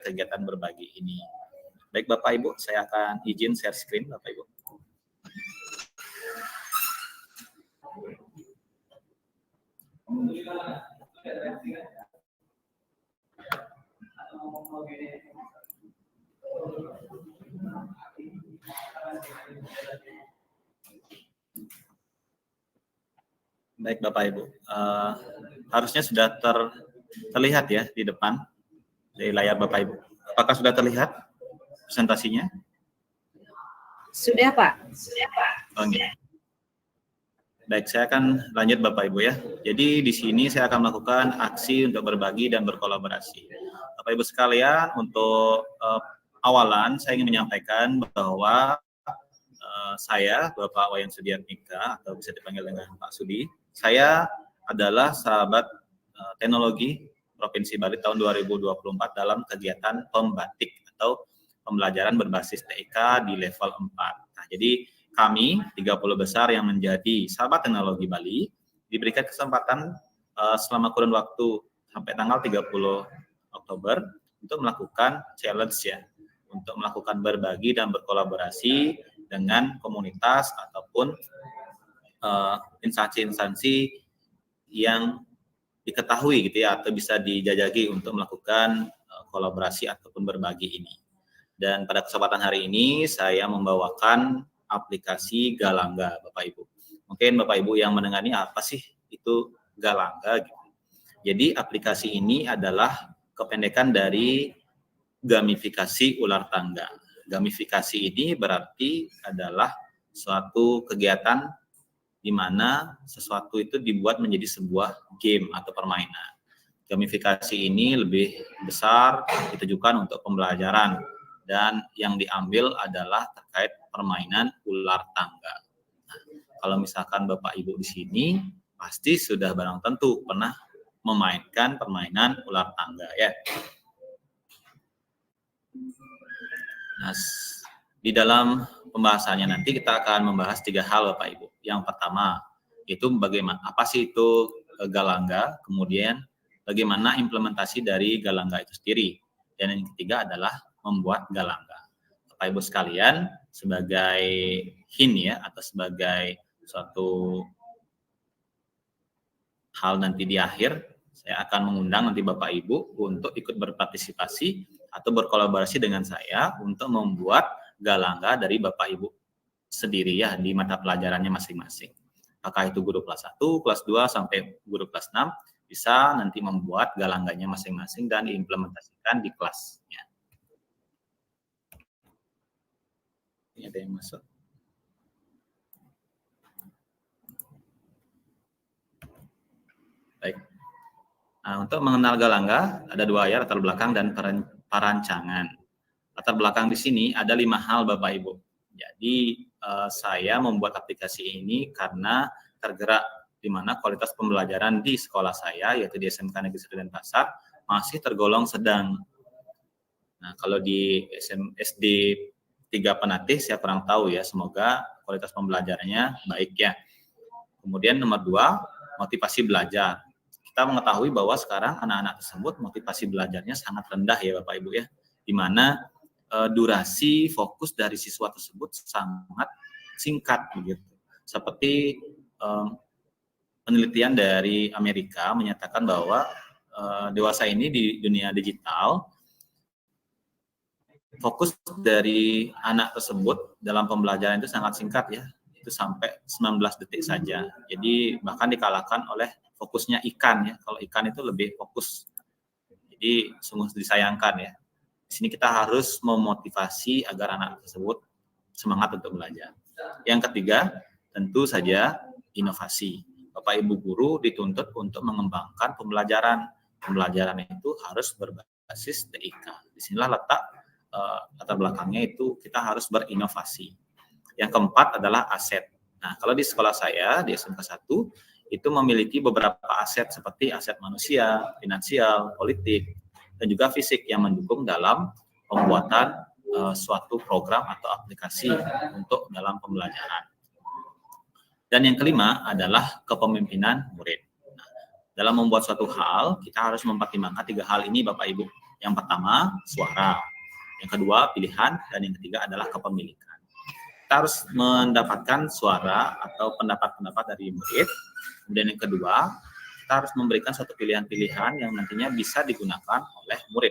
kegiatan berbagi ini. Baik Bapak Ibu, saya akan izin share screen Bapak Ibu. Baik Bapak Ibu, harusnya sudah terlihat ya di depan dari layar Bapak Ibu. Apakah sudah terlihat presentasinya? Sudah Pak. Oke. Baik, saya akan lanjut Bapak Ibu ya. Jadi di sini saya akan melakukan aksi untuk berbagi dan berkolaborasi. Bapak Ibu sekalian, untuk awalan saya ingin menyampaikan bahwa saya Bapak Wayan Sudiatmika atau bisa dipanggil dengan Pak Sudi. Saya adalah sahabat teknologi Provinsi Bali tahun 2024 dalam kegiatan pembatik atau pembelajaran berbasis TIK di level 4. Nah, jadi kami 30 besar yang menjadi sahabat teknologi Bali diberikan kesempatan selama kurun waktu sampai tanggal 30 Oktober untuk melakukan challenge ya, untuk melakukan berbagi dan berkolaborasi dengan komunitas ataupun instansi-instansi yang diketahui gitu ya, atau bisa dijajaki untuk melakukan kolaborasi ataupun berbagi ini. Dan pada kesempatan hari ini saya membawakan aplikasi Galangga Bapak Ibu. Mungkin Bapak Ibu yang mendengarnya apa sih itu Galangga gitu. Jadi aplikasi ini adalah kependekan dari gamifikasi ular tangga. Gamifikasi ini berarti adalah suatu kegiatan di mana sesuatu itu dibuat menjadi sebuah game atau permainan. Gamifikasi ini lebih besar ditujukan untuk pembelajaran dan yang diambil adalah terkait permainan ular tangga. Nah, kalau misalkan Bapak Ibu di sini pasti sudah barang tentu pernah memainkan permainan ular tangga ya. Nah, di dalam pembahasannya nanti kita akan membahas 3 hal Bapak Ibu. Yang pertama itu bagaimana, apa sih itu Galangga, kemudian bagaimana implementasi dari Galangga itu sendiri, dan yang ketiga adalah membuat Galangga. Bapak Ibu sekalian, sebagai hint ya, atau sebagai suatu hal nanti di akhir, saya akan mengundang nanti Bapak Ibu untuk ikut berpartisipasi atau berkolaborasi dengan saya untuk membuat Galangga dari Bapak Ibu sendiri ya di mata pelajarannya masing-masing. Apakah itu guru kelas 1, kelas 2 sampai guru kelas 6 bisa nanti membuat Galangganya masing-masing dan diimplementasikan di kelasnya. Ini ada yang masuk. Baik. Nah, untuk mengenal Galangga ada 2 ya, latar belakang dan perancangan. Latar belakang di sini ada 5 hal Bapak Ibu. Jadi saya membuat aplikasi ini karena tergerak di mana kualitas pembelajaran di sekolah saya yaitu di SMK Negeri 1 Denpasar masih tergolong sedang. Nah, kalau di SD 3 Penatih saya kurang tahu ya, semoga kualitas pembelajarannya baik ya. Kemudian nomor 2, motivasi belajar. Kita mengetahui bahwa sekarang anak-anak tersebut motivasi belajarnya sangat rendah ya Bapak Ibu ya, di mana durasi fokus dari siswa tersebut sangat singkat begitu. Seperti penelitian dari Amerika menyatakan bahwa dewasa ini di dunia digital fokus dari anak tersebut dalam pembelajaran itu sangat singkat ya, itu sampai 19 detik saja. Jadi bahkan dikalahkan oleh fokusnya ikan ya. Kalau ikan itu lebih fokus. Jadi sungguh disayangkan ya. Di sini kita harus memotivasi agar anak tersebut semangat untuk belajar. Yang ketiga, tentu saja inovasi. Bapak Ibu guru dituntut untuk mengembangkan pembelajaran. Pembelajaran itu harus berbasis TIK. Disinilah letak latar belakangnya itu kita harus berinovasi. Yang keempat adalah aset. Nah, kalau di sekolah saya di SMK 1 itu memiliki beberapa aset seperti aset manusia, finansial, politik, dan juga fisik yang mendukung dalam pembuatan suatu program atau aplikasi untuk dalam pembelajaran. Dan yang kelima adalah kepemimpinan murid. Nah, dalam membuat suatu hal, kita harus mempertimbangkan 3 hal ini Bapak Ibu. Yang pertama, suara. Yang kedua, pilihan. Dan yang ketiga adalah kepemilikan. Kita harus mendapatkan suara atau pendapat-pendapat dari murid. Kemudian yang kedua, kita harus memberikan suatu pilihan-pilihan yang nantinya bisa digunakan oleh murid.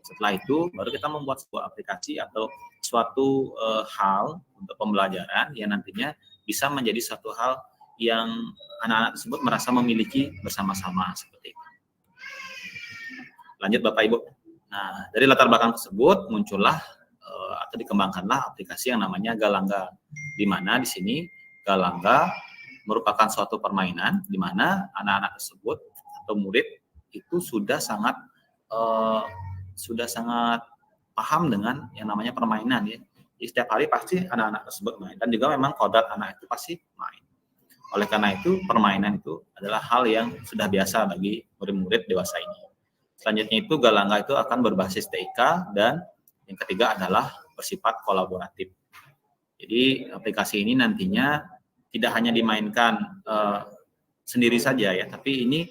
Setelah itu, baru kita membuat sebuah aplikasi atau suatu hal untuk pembelajaran yang nantinya bisa menjadi suatu hal yang anak-anak tersebut merasa memiliki bersama-sama seperti itu. Lanjut Bapak Ibu. Nah, dari latar belakang tersebut muncullah atau dikembangkanlah aplikasi yang namanya Galangga, di mana di sini Galangga merupakan suatu permainan di mana anak-anak tersebut atau murid itu sudah sangat paham dengan yang namanya permainan ya. Jadi setiap hari pasti anak-anak tersebut main dan juga memang kodrat anak itu pasti main. Oleh karena itu permainan itu adalah hal yang sudah biasa bagi murid-murid dewasa ini. Selanjutnya itu Galangga itu akan berbasis TIK dan yang ketiga adalah bersifat kolaboratif. Jadi aplikasi ini nantinya tidak hanya dimainkan sendiri saja ya, tapi ini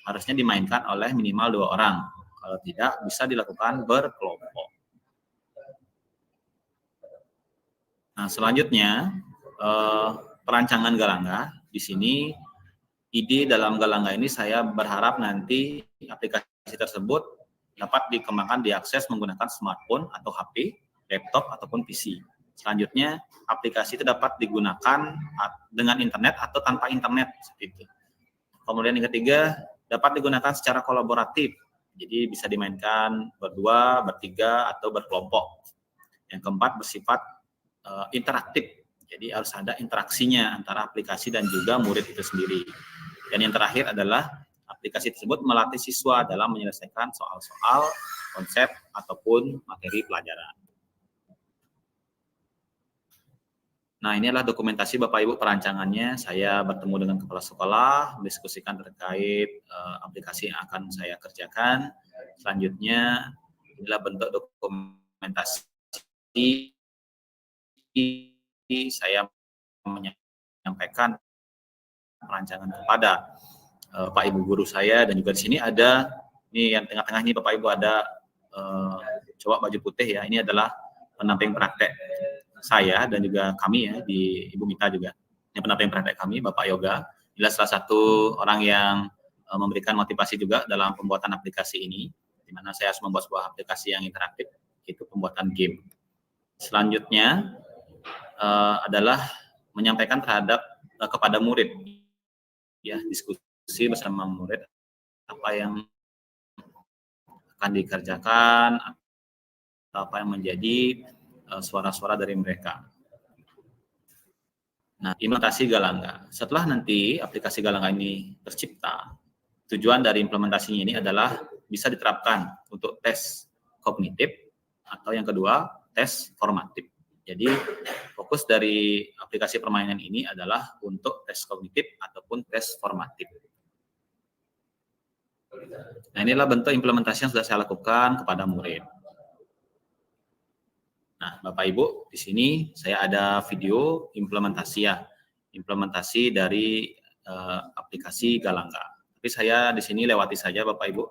harusnya dimainkan oleh minimal 2 orang. Kalau tidak bisa dilakukan berkelompok. Nah, selanjutnya perancangan Galangga. Di sini ide dalam Galangga ini saya berharap nanti aplikasi tersebut dapat dikembangkan diakses menggunakan smartphone atau HP, laptop ataupun PC. Selanjutnya aplikasi itu dapat digunakan dengan internet atau tanpa internet seperti itu. Kemudian yang ketiga dapat digunakan secara kolaboratif. Jadi bisa dimainkan berdua, bertiga atau berkelompok. Yang keempat bersifat interaktif. Jadi harus ada interaksinya antara aplikasi dan juga murid itu sendiri. Dan yang terakhir adalah aplikasi tersebut melatih siswa dalam menyelesaikan soal-soal, konsep, ataupun materi pelajaran. Nah, ini adalah dokumentasi Bapak Ibu perancangannya. Saya bertemu dengan kepala sekolah, mendiskusikan terkait aplikasi yang akan saya kerjakan. Selanjutnya, inilah bentuk dokumentasi saya menyampaikan perancangan kepada Pak Ibu guru saya, dan juga di sini ada ini yang tengah-tengah ini Bapak Ibu ada cowok baju putih ya, ini adalah pendamping praktek saya dan juga kami ya di Ibu Mita juga. Ini pendamping praktek kami Bapak Yoga. Inilah salah satu orang yang memberikan motivasi juga dalam pembuatan aplikasi ini, di mana saya harus membuat sebuah aplikasi yang interaktif, itu pembuatan game. Selanjutnya adalah menyampaikan kepada murid ya, diskusi bersama murid apa yang akan dikerjakan atau apa yang menjadi suara-suara dari mereka. Nah, implementasi Galangga. Setelah nanti aplikasi Galangga ini tercipta, tujuan dari implementasinya ini adalah bisa diterapkan untuk tes kognitif atau yang kedua tes formatif. Jadi fokus dari aplikasi permainan ini adalah untuk tes kognitif ataupun tes formatif. Nah, inilah bentuk implementasi yang sudah saya lakukan kepada murid. Nah, Bapak Ibu, di sini saya ada video implementasi dari aplikasi Galangga. Tapi saya di sini lewati saja Bapak Ibu.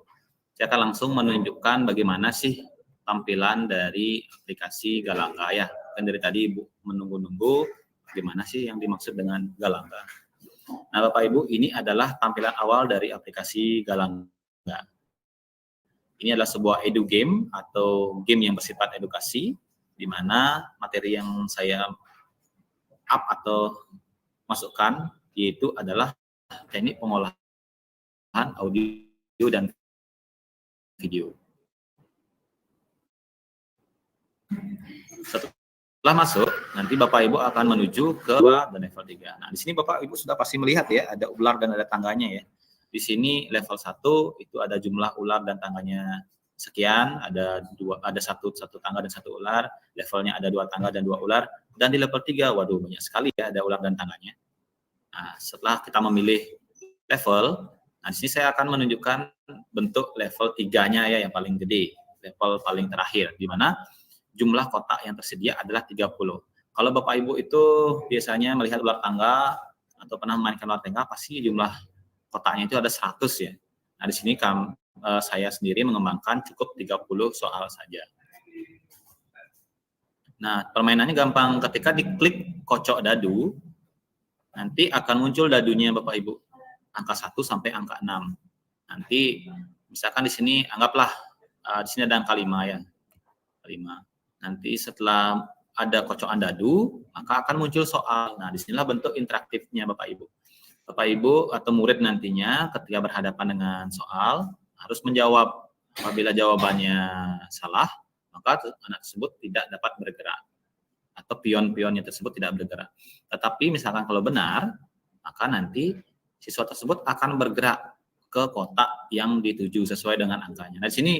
Saya akan langsung menunjukkan bagaimana sih tampilan dari aplikasi Galangga ya. Kan dari tadi Ibu menunggu-nunggu bagaimana sih yang dimaksud dengan Galangga. Nah, Bapak Ibu, ini adalah tampilan awal dari aplikasi Galangga. Ini adalah sebuah edu game atau game yang bersifat edukasi, di mana materi yang saya up atau masukkan yaitu adalah teknik pengolahan audio dan video. Setelah masuk, nanti Bapak Ibu akan menuju ke level 3. Nah, di sini Bapak Ibu sudah pasti melihat ya, ada ular dan ada tangganya ya. Di sini level 1 itu ada jumlah ular dan tangganya sekian, ada satu tangga dan satu ular, levelnya ada 2 tangga dan 2 ular, dan di level 3, waduh banyak sekali ya ada ular dan tangganya. Nah, setelah kita memilih level, nah di sini saya akan menunjukkan bentuk level 3-nya ya, yang paling gede, level paling terakhir, di mana jumlah kotak yang tersedia adalah 30. Kalau Bapak Ibu itu biasanya melihat ular tangga atau pernah memainkan ular tangga, pasti jumlah kotaknya itu ada 100 ya. Nah, di sini saya sendiri mengembangkan cukup 30 soal saja. Nah, permainannya gampang. Ketika diklik kocok dadu, nanti akan muncul dadunya Bapak Ibu. Angka 1 sampai angka 6. Nanti misalkan di sini anggaplah di sini ada angka 5 ya. 5. Nanti setelah ada kocokan dadu, maka akan muncul soal. Nah, disinilah bentuk interaktifnya Bapak Ibu. Bapak Ibu atau murid nantinya ketika berhadapan dengan soal harus menjawab. Apabila jawabannya salah, maka anak tersebut tidak dapat bergerak atau pion-pionnya tersebut tidak bergerak. Tetapi misalkan kalau benar, maka nanti siswa tersebut akan bergerak ke kotak yang dituju sesuai dengan angkanya. Nah, di sini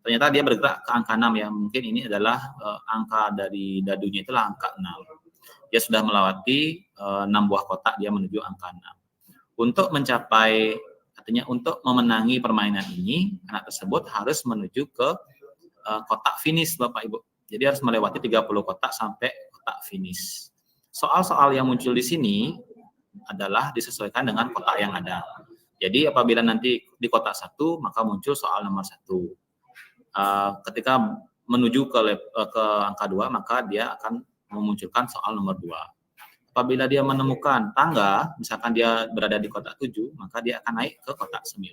ternyata dia bergerak ke angka 6 ya. Mungkin ini adalah angka dari dadunya itulah angka 6. Dia sudah melewati 6 buah kotak, dia menuju angka 6. Untuk mencapai, artinya untuk memenangi permainan ini, anak tersebut harus menuju ke kotak finish Bapak Ibu. Jadi harus melewati 30 kotak sampai kotak finish. Soal-soal yang muncul di sini adalah disesuaikan dengan kotak yang ada. Jadi apabila nanti di kotak 1, maka muncul soal nomor 1. Ketika menuju ke angka 2, maka dia akan memunculkan soal nomor 2. Apabila dia menemukan tangga, misalkan dia berada di kotak 7, maka dia akan naik ke kotak 9.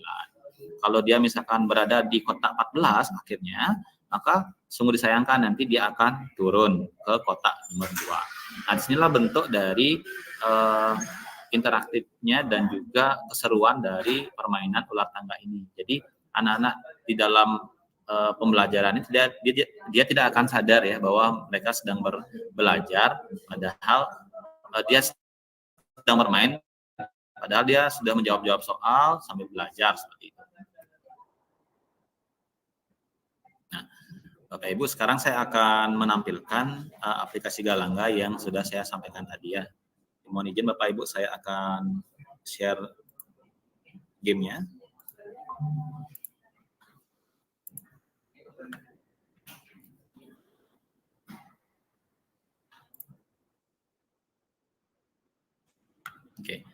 Kalau dia misalkan berada di kotak 14 akhirnya, maka sungguh disayangkan nanti dia akan turun ke kotak nomor 2. Nah, disinilah bentuk dari interaktifnya dan juga keseruan dari permainan ular tangga ini. Jadi anak-anak di dalam pembelajaran ini dia tidak akan sadar ya bahwa mereka sedang belajar, padahal dia sedang bermain, padahal dia sudah menjawab soal sambil belajar seperti itu. Nah, Bapak Ibu, sekarang saya akan menampilkan aplikasi Galangga yang sudah saya sampaikan tadi ya. Mohon izin Bapak Ibu, saya akan share gamenya. Oke.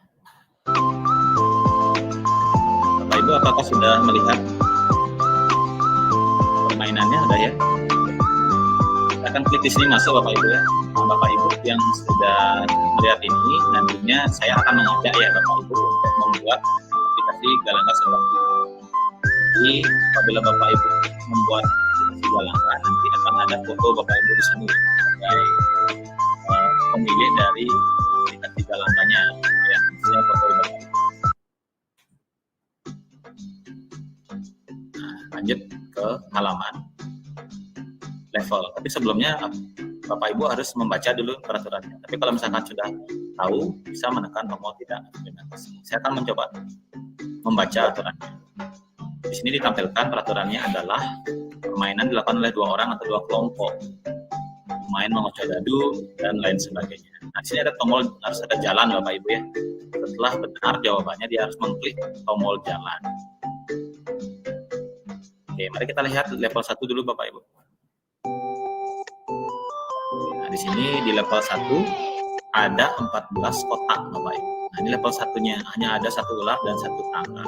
Bapak Ibu, apakah sudah melihat permainannya? Ada ya? Kita akan klik di sini masuk Bapak Ibu ya. Nah, Bapak Ibu yang sudah melihat ini, nantinya saya akan mengajak ya Bapak Ibu untuk membuat aplikasi Galangga seperti ini. Jadi apabila Bapak Ibu membuat aplikasi Galangga, nanti akan ada foto Bapak Ibu di sini sebagai pemilik dari aplikasi Galangganya. Ya, saya foto Bapak Ibu. Nah, lanjut ke halaman level. Tapi sebelumnya Bapak Ibu harus membaca dulu peraturannya. Tapi kalau misalkan sudah tahu, bisa menekan tombol tidak implementasi. Saya akan mencoba membaca aturannya. Di sini ditampilkan peraturannya adalah permainan dilakukan oleh 2 orang atau 2 kelompok. Main mengocok dadu dan lain sebagainya. Nah, di sini ada tombol, harus ada jalan Bapak Ibu ya. Setelah benar jawabannya, dia harus mengklik tombol jalan. Oke, mari kita lihat level 1 dulu Bapak Ibu. Nah, di sini di level 1 ada 14 kotak Bapak Ibu. Nah, ini level 1-nya, hanya ada 1 ular dan 1 tangga.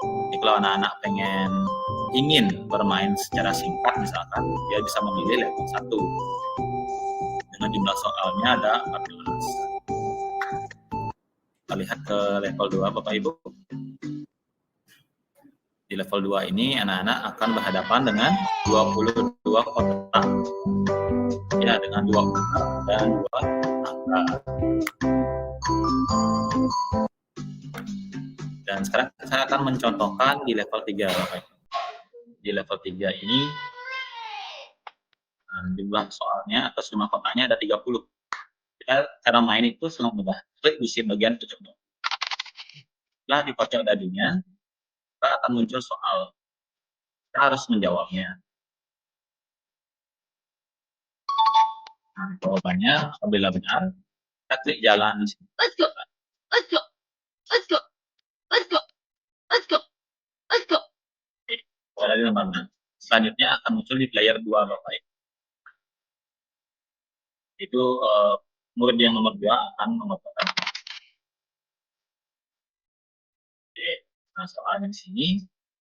Jadi kalau anak-anak ingin bermain secara singkat misalkan, dia bisa memilih level 1. Dengan jumlah soalnya ada 14. Kita lihat ke level 2 Bapak Ibu. Di level 2 ini anak-anak akan berhadapan dengan 22 kotak. Ya, dengan 2 ular dan 2 tangga. Dan sekarang saya akan mencontohkan di level 3 Bapak Ibu. Di level 3 ini jumlah soalnya atau jumlah kotaknya ada 30. Cara main itu sangat mudah. Klik di bagian tutup. Setelah dikocok dadunya, kita akan muncul soal. Kita harus menjawabnya. Nah, jawabannya apabila benar, kita klik jalan. Let's go. Let's go. Let's go. Let's go. Let's go. Let's go. Selanjutnya akan muncul di player 2 Bapak Ibu. Itu murid yang nomor 2 akan mengotakkan. Oke, nah soalnya di sini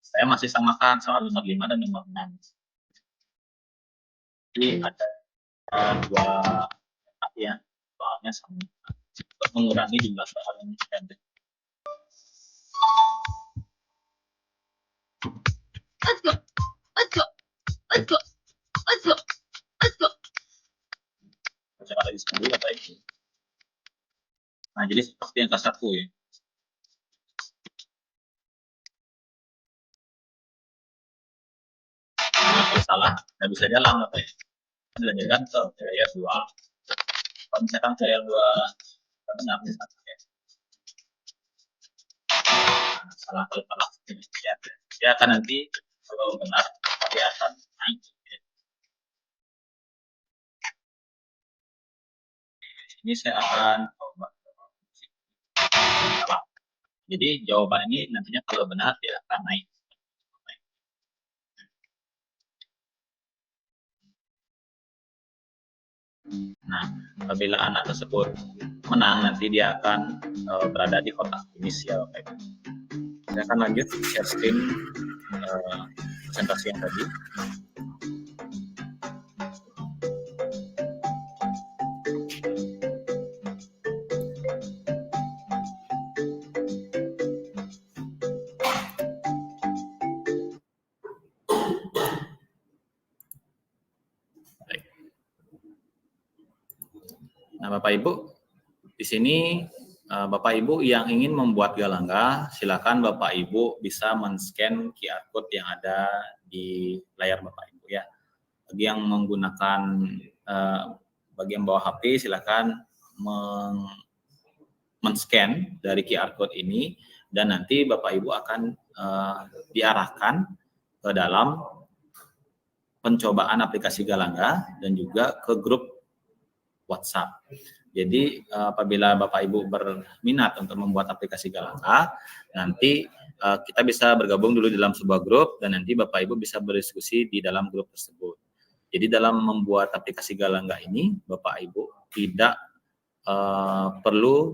Saya masih samakan soal nomor 5 dan nomor 6. Jadi ada dua ya, soalnya sama untuk mengurangi jumlah soal yang pendek. Let's go, let's go, let's go, let's go, let's go. Baca lagi sekali apa itu? Nah, jadi seperti yang kelas 1 ya. Kalau salah, nggak bisa jalan apa ya? Dilanjutkan ke layar 2. Kalau misalkan ke layar 2 benar ya. Salah kalau salah ya kan nanti kalau benar pasti akan naik. Ini saya akan coba. Jadi jawaban ini nantinya kalau benar dia akan naik. Nah, apabila anak tersebut menang, nanti dia akan berada di kotak finish ya Bapak Ibu. Saya akan lanjut share screen presentasi yang tadi. Nah, Bapak Ibu, di sini Bapak Ibu yang ingin membuat Galangga, silakan Bapak Ibu bisa men-scan QR code yang ada di layar Bapak Ibu ya. Bagi yang menggunakan bagian bawah HP, silakan men-scan dari QR code ini dan nanti Bapak Ibu akan diarahkan ke dalam pencobaan aplikasi Galangga dan juga ke grup WhatsApp. Jadi apabila Bapak Ibu berminat untuk membuat aplikasi Galangga, nanti kita bisa bergabung dulu dalam sebuah grup dan nanti Bapak Ibu bisa berdiskusi di dalam grup tersebut. Jadi dalam membuat aplikasi Galangga ini, Bapak Ibu tidak perlu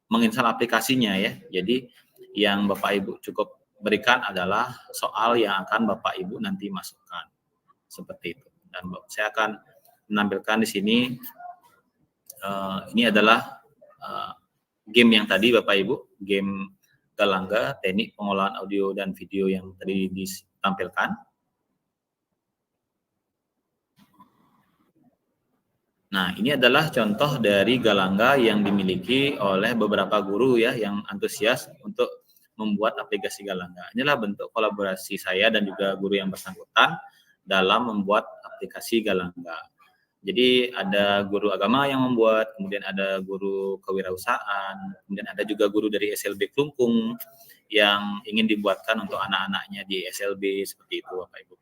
menginstal aplikasinya ya. Jadi yang Bapak Ibu cukup berikan adalah soal yang akan Bapak Ibu nanti masukkan. Seperti itu. Dan saya akan menampilkan di sini ini adalah game yang tadi Bapak Ibu, game Galangga, teknik pengolahan audio dan video yang tadi ditampilkan. Nah, ini adalah contoh dari Galangga yang dimiliki oleh beberapa guru ya yang antusias untuk membuat aplikasi Galangga. Inilah bentuk kolaborasi saya dan juga guru yang bersangkutan dalam membuat aplikasi Galangga. Jadi ada guru agama yang membuat, kemudian ada guru kewirausahaan, kemudian ada juga guru dari SLB Klungkung yang ingin dibuatkan untuk anak-anaknya di SLB seperti itu Bapak Ibu.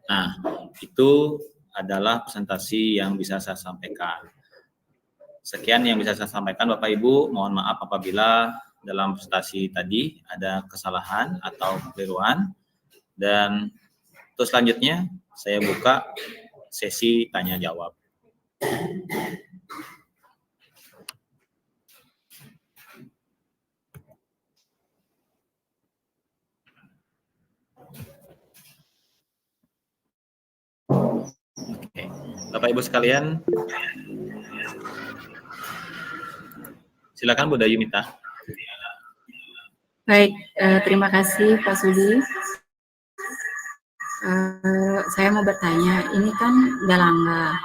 Nah, itu adalah presentasi yang bisa saya sampaikan. Sekian yang bisa saya sampaikan Bapak Ibu, mohon maaf apabila dalam presentasi tadi ada kesalahan atau kekeliruan. Dan terus selanjutnya saya buka sesi tanya jawab. Oke. Bapak Ibu sekalian, silakan Bu Dayumita. Baik, terima kasih Pak Sudi. Saya mau bertanya, ini kan Galangga.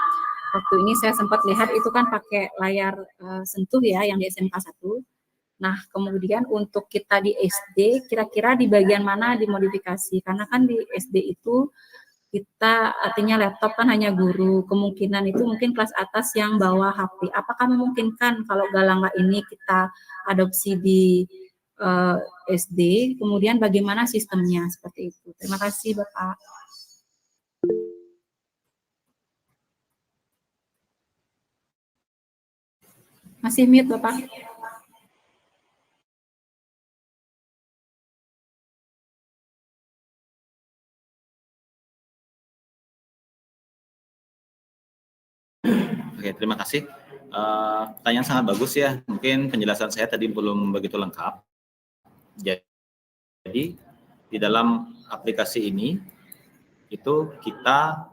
Waktu ini saya sempat lihat itu kan pakai layar sentuh ya, yang di SMK 1. Nah, kemudian untuk kita di SD, kira-kira di bagian mana dimodifikasi? Karena kan di SD itu kita artinya laptop kan hanya guru, kemungkinan itu mungkin kelas atas yang bawa HP. Apakah memungkinkan kalau Galangga ini kita adopsi di SD, kemudian bagaimana sistemnya seperti itu? Terima kasih Bapak. Masih mute Bapak. Oke, terima kasih. Pertanyaan sangat bagus ya. Mungkin penjelasan saya tadi belum begitu lengkap. Jadi di dalam aplikasi ini itu kita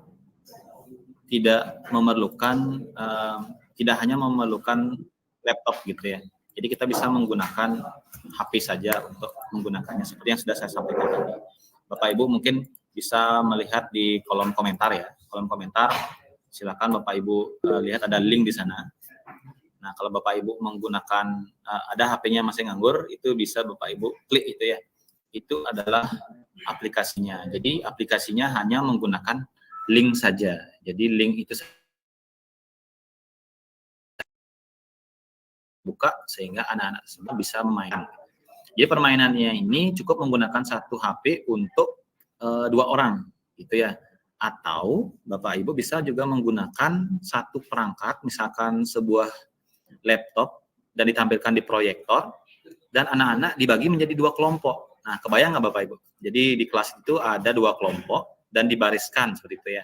tidak memerlukan tidak hanya memerlukan laptop gitu ya. Jadi kita bisa menggunakan HP saja untuk menggunakannya seperti yang sudah saya sampaikan tadi. Bapak Ibu mungkin bisa melihat di kolom komentar ya. Kolom komentar silakan Bapak Ibu lihat ada link di sana. Nah, kalau Bapak Ibu menggunakan ada HP-nya masih nganggur, itu bisa Bapak Ibu klik itu ya. Itu adalah aplikasinya. Jadi aplikasinya hanya menggunakan link saja. Jadi link itu buka sehingga anak-anak semua bisa memainkan. Jadi permainannya ini cukup menggunakan satu HP untuk 2 orang, gitu ya. Atau Bapak Ibu bisa juga menggunakan satu perangkat, misalkan sebuah laptop dan ditampilkan di proyektor, dan anak-anak dibagi menjadi 2 kelompok. Nah, kebayang nggak Bapak Ibu? Jadi di kelas itu ada 2 kelompok dan dibariskan seperti itu ya.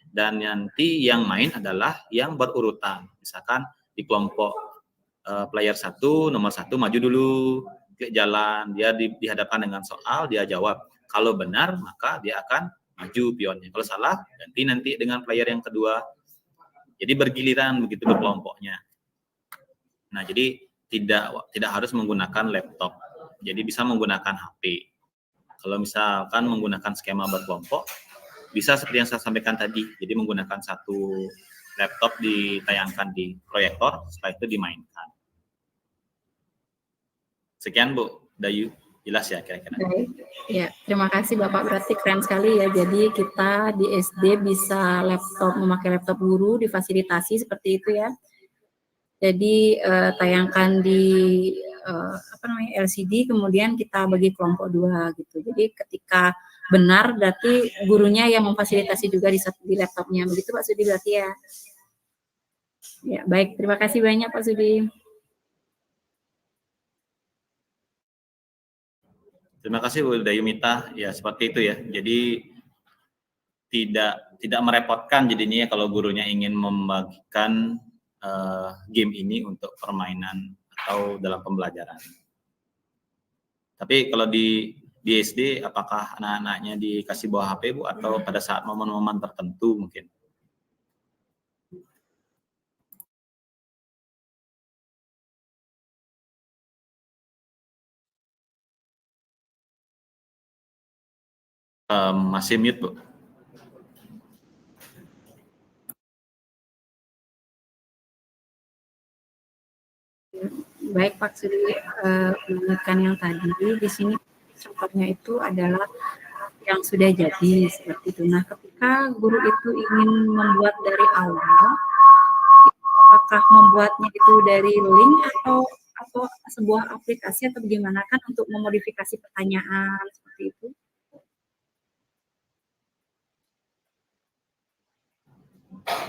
Dan nanti yang main adalah yang berurutan. Misalkan di kelompok player 1, nomor 1 maju dulu, klik jalan, dia dihadapkan dengan soal, dia jawab. Kalau benar, maka dia akan maju pionnya. Kalau salah, ganti nanti dengan player yang kedua. Jadi bergiliran begitu berkelompoknya. Nah, jadi tidak harus menggunakan laptop. Jadi bisa menggunakan HP. Kalau misalkan menggunakan skema berkelompok, bisa seperti yang saya sampaikan tadi. Jadi menggunakan satu laptop ditayangkan di proyektor, setelah itu dimainkan. Sekian Bu Dayu, jelas ya kira-kira. Baik, ya terima kasih Bapak, berarti keren sekali ya. Jadi kita di SD bisa memakai laptop guru, difasilitasi seperti itu ya. Jadi tayangkan di LCD, kemudian kita bagi kelompok 2 gitu. Jadi ketika benar berarti gurunya yang memfasilitasi juga di laptopnya, begitu Pak Sudi berarti ya. Ya baik, terima kasih banyak Pak Sudi. Terima kasih Bu Dayumita. Ya seperti itu ya. Jadi tidak merepotkan jadinya kalau gurunya ingin membagikan game ini untuk permainan atau dalam pembelajaran. Tapi kalau di SD apakah anak-anaknya dikasih bawa HP Bu atau pada saat momen-momen tertentu mungkin? Masih mute Bu. Baik Pak Sudi, melanjutkan yang tadi di sini contohnya itu adalah yang sudah jadi seperti itu. Nah, ketika guru itu ingin membuat dari awal, apakah membuatnya itu dari link atau sebuah aplikasi atau bagaimana kan untuk memodifikasi pertanyaan seperti itu?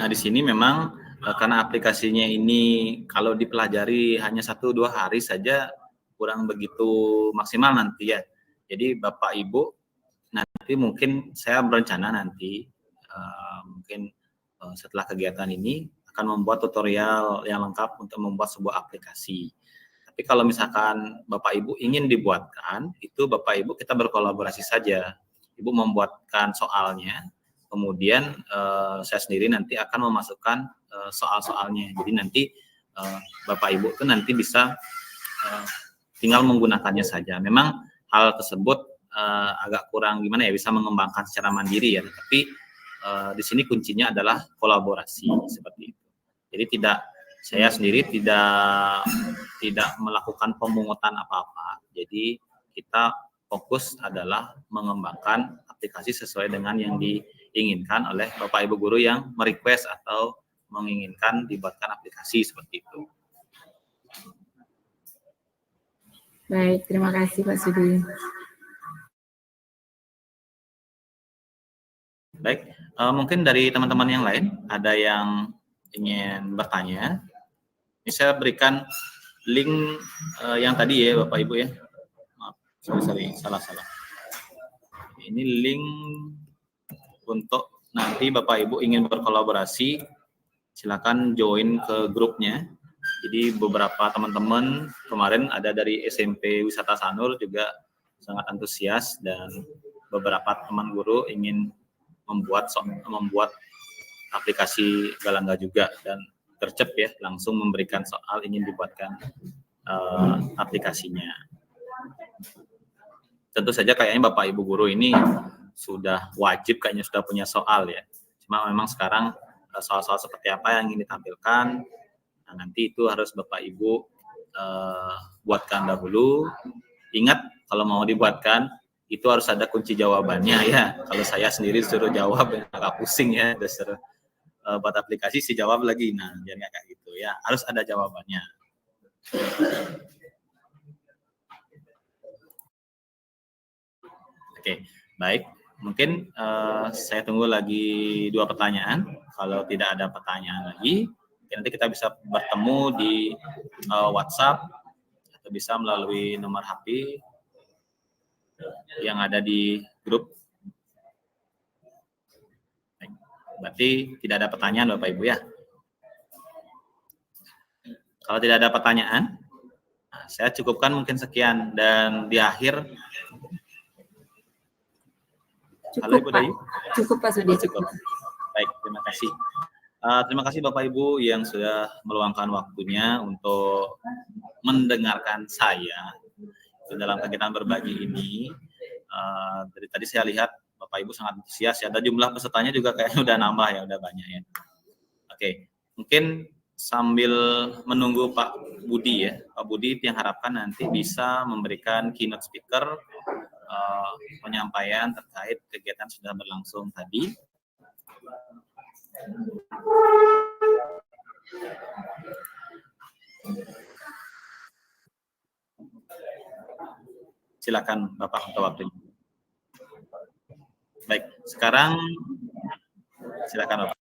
Nah, di sini memang karena aplikasinya ini kalau dipelajari hanya 1-2 hari saja kurang begitu maksimal nanti ya. Jadi Bapak Ibu nanti mungkin saya berencana nanti mungkin setelah kegiatan ini akan membuat tutorial yang lengkap untuk membuat sebuah aplikasi. Tapi kalau misalkan Bapak Ibu ingin dibuatkan, itu Bapak Ibu kita berkolaborasi saja. Ibu membuatkan soalnya, kemudian saya sendiri nanti akan memasukkan soal-soalnya. Jadi nanti Bapak Ibu itu nanti bisa tinggal menggunakannya saja. Memang hal tersebut agak kurang gimana ya, bisa mengembangkan secara mandiri ya. Tapi di sini kuncinya adalah kolaborasi seperti itu. Jadi saya sendiri tidak melakukan pemungutan apa-apa. Jadi kita fokus adalah mengembangkan aplikasi sesuai dengan yang diinginkan oleh Bapak Ibu guru yang merequest atau menginginkan dibuatkan aplikasi seperti itu. Baik, terima kasih Pak Sudi. Baik, mungkin dari teman-teman yang lain ada yang ingin bertanya. Ini saya berikan link yang tadi ya Bapak Ibu ya. Maaf, sorry, salah. Ini link untuk nanti Bapak Ibu ingin berkolaborasi, silakan join ke grupnya. Jadi beberapa teman-teman kemarin ada dari SMP Wisata Sanur juga sangat antusias, dan beberapa teman guru ingin membuat aplikasi Galangga juga, dan gercep ya, langsung memberikan soal, ingin dibuatkan aplikasinya. Tentu saja kayaknya Bapak Ibu guru ini sudah wajib, kayaknya sudah punya soal ya. Cuma memang sekarang soal-soal seperti apa yang ingin ditampilkan, nah, nanti itu harus Bapak Ibu buatkan dahulu. Ingat, kalau mau dibuatkan itu harus ada kunci jawabannya ya. Kalau saya sendiri disuruh jawab agak pusing ya, disuruh buat aplikasi si jawab lagi, nah biar nggak kayak gitu ya, harus ada jawabannya. Oke, baik. Mungkin saya tunggu lagi 2 pertanyaan. Kalau tidak ada pertanyaan lagi, nanti kita bisa bertemu di WhatsApp atau bisa melalui nomor HP yang ada di grup. Baik. Berarti tidak ada pertanyaan Bapak Ibu ya. Kalau tidak ada pertanyaan, saya cukupkan mungkin sekian, dan di akhir. Cukup, Halo Ibu Pak. Dayu. Cukup Pak Sudi. Cukup. Baik, terima kasih. Terima kasih Bapak Ibu yang sudah meluangkan waktunya untuk mendengarkan saya dalam kegiatan berbagi ini. Dari tadi saya lihat Bapak Ibu sangat antusias ya, dan jumlah pesertanya juga kayaknya udah nambah ya, udah banyak ya. Oke, mungkin sambil menunggu Pak Budi ya, Pak Budi yang harapkan nanti bisa memberikan keynote speaker penyampaian terkait kegiatan sudah berlangsung tadi. Silakan Bapak untuk waktunya. Baik, sekarang silakan Bapak.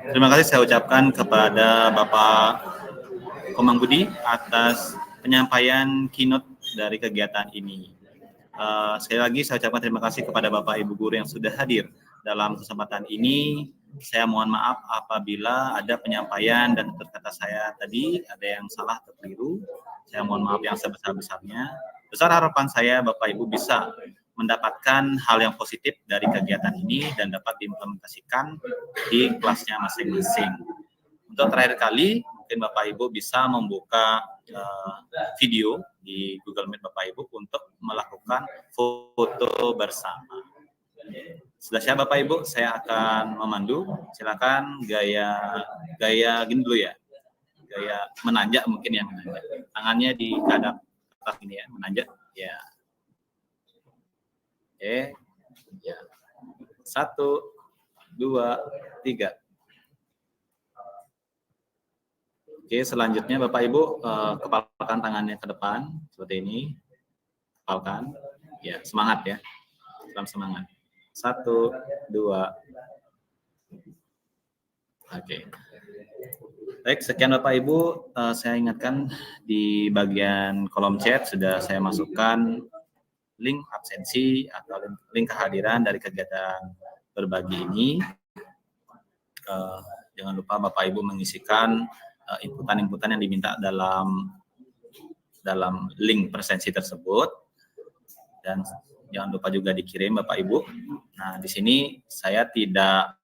Terima kasih saya ucapkan kepada Bapak Komang Budi atas penyampaian keynote dari kegiatan ini. Sekali lagi saya ucapkan terima kasih kepada Bapak Ibu guru yang sudah hadir dalam kesempatan ini. Saya mohon maaf apabila ada penyampaian dan kata saya tadi ada yang salah atau keliru. Saya mohon maaf yang sebesar-besarnya. Besar harapan saya Bapak Ibu bisa mendapatkan hal yang positif dari kegiatan ini dan dapat diimplementasikan di kelasnya masing-masing. Untuk terakhir kali, mungkin Bapak Ibu bisa membuka video di Google Meet Bapak Ibu untuk melakukan foto bersama. Sudah siap Bapak Ibu, saya akan memandu. Silakan gaya gini dulu ya. Gaya menanjak mungkin ya, menanjak. Tangannya dihadap atas ini ya, menanjak. Ya. Oke. Ya. 1, 2, 3. Oke, selanjutnya Bapak Ibu kepalkan tangannya ke depan seperti ini. Kepalkan. Ya, semangat ya. Dalam semangat. 1, 2. Oke. Baik, sekian Bapak Ibu. Saya ingatkan di bagian kolom chat sudah saya masukkan link absensi atau link kehadiran dari kegiatan berbagi ini. Jangan lupa Bapak Ibu mengisikan inputan-inputan yang diminta dalam link presensi tersebut, dan jangan lupa juga dikirim Bapak Ibu. Nah, di sini saya tidak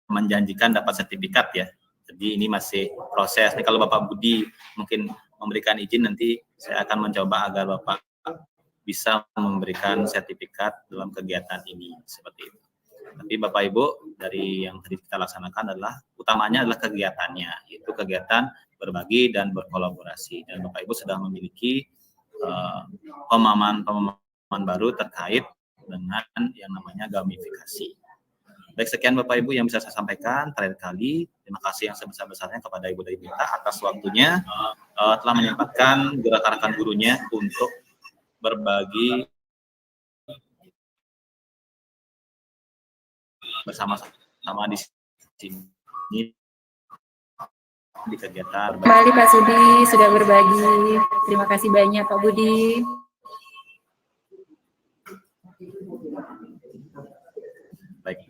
menjanjikan dapat sertifikat ya. Jadi ini masih proses. Nih kalau Bapak Budi mungkin memberikan izin, nanti saya akan mencoba agar Bapak bisa memberikan sertifikat dalam kegiatan ini seperti itu. Tapi Bapak Ibu, dari yang tadi kita laksanakan adalah utamanya adalah kegiatannya, yaitu kegiatan berbagi dan berkolaborasi. Dan Bapak Ibu sudah memiliki pemahaman baru terkait dengan yang namanya gamifikasi. Baik, sekian Bapak Ibu yang bisa saya sampaikan terakhir kali. Terima kasih yang sebesar-besarnya kepada Ibu dari BIMTA atas waktunya telah menyempatkan rekan-rekan gurunya untuk berbagi bersama-sama di sini di kegiatan. Kembali Pak Sudi sudah berbagi. Terima kasih banyak Pak Budi. Baik.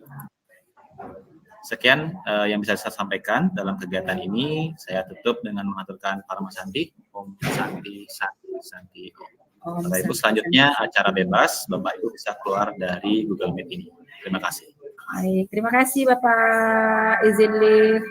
Sekian yang bisa saya sampaikan dalam kegiatan ini. Saya tutup dengan mengaturkan Parama Santi, Om Santi, Santi, Santi, Om. Bapak Ibu, selanjutnya acara bebas. Bapak Ibu bisa keluar dari Google Meet ini. Terima kasih. Baik, terima kasih Bapak. Izin live.